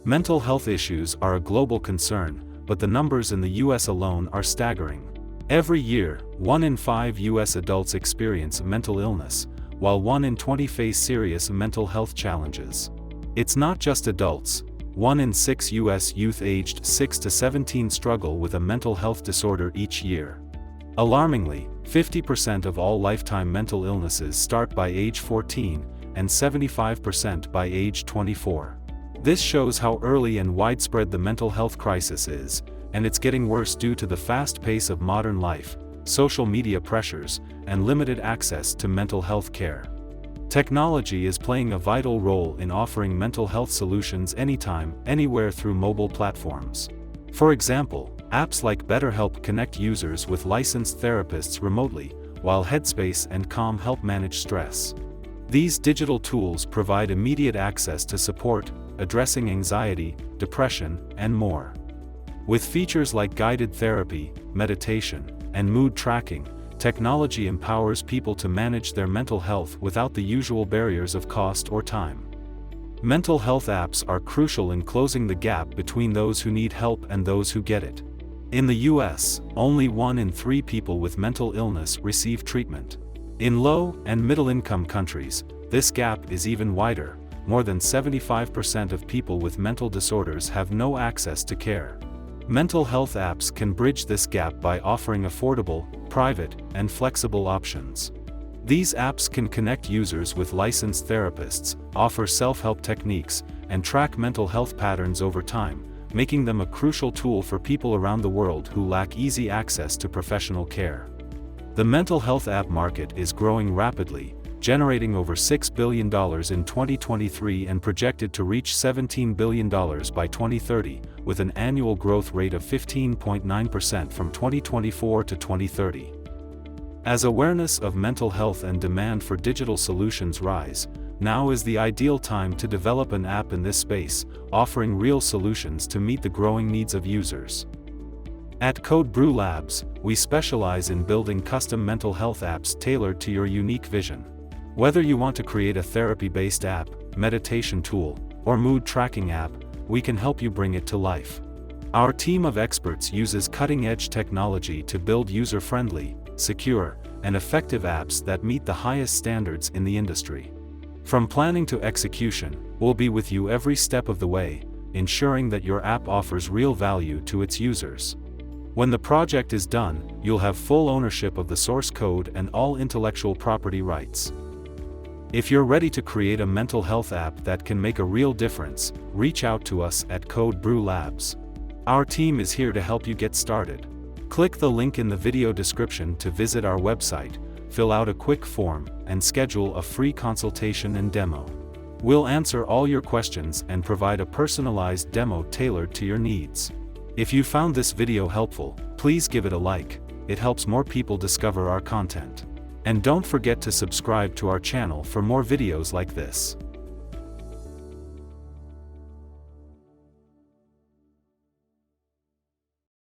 Mental health issues are a global concern, but the numbers in the US alone are staggering. Every year, 1 in 5 US adults experience mental illness, while 1 in 20 face serious mental health challenges. It's not just adults. 1 in 6 US youth aged 6 to 17 struggle with a mental health disorder each year. Alarmingly, 50% of all lifetime mental illnesses start by age 14, and 75% by age 24. This shows how early and widespread the mental health crisis is, and it's getting worse due to the fast pace of modern life, social media pressures, and limited access to mental health care. Technology is playing a vital role in offering mental health solutions anytime, anywhere through mobile platforms. For example, apps like BetterHelp connect users with licensed therapists remotely, while Headspace and Calm help manage stress. These digital tools provide immediate access to support, addressing anxiety, depression, and more. With features like guided therapy, meditation, and mood tracking, technology empowers people to manage their mental health without the usual barriers of cost or time. Mental health apps are crucial in closing the gap between those who need help and those who get it. In the US, only 1 in 3 people with mental illness receive treatment. In low- and middle-income countries, this gap is even wider. More than 75% of people with mental disorders have no access to care. Mental health apps can bridge this gap by offering affordable, private, and flexible options. These apps can connect users with licensed therapists, offer self-help techniques, and track mental health patterns over time, making them a crucial tool for people around the world who lack easy access to professional care. The mental health app market is growing rapidly, generating over $6 billion in 2023 and projected to reach $17 billion by 2030, with an annual growth rate of 15.9% from 2024 to 2030. As awareness of mental health and demand for digital solutions rise, now is the ideal time to develop an app in this space, offering real solutions to meet the growing needs of users. At Code Brew Labs, we specialize in building custom mental health apps tailored to your unique vision. Whether you want to create a therapy-based app, meditation tool, or mood tracking app, we can help you bring it to life. Our team of experts uses cutting-edge technology to build user-friendly, secure, and effective apps that meet the highest standards in the industry. From planning to execution, we'll be with you every step of the way, ensuring that your app offers real value to its users. When the project is done, you'll have full ownership of the source code and all intellectual property rights. If you're ready to create a mental health app that can make a real difference, reach out to us at Code Brew Labs. Our team is here to help you get started. Click the link in the video description to visit our website, fill out a quick form, and schedule a free consultation and demo. We'll answer all your questions and provide a personalized demo tailored to your needs. If you found this video helpful, please give it a like. It helps more people discover our content. And don't forget to subscribe to our channel for more videos like this.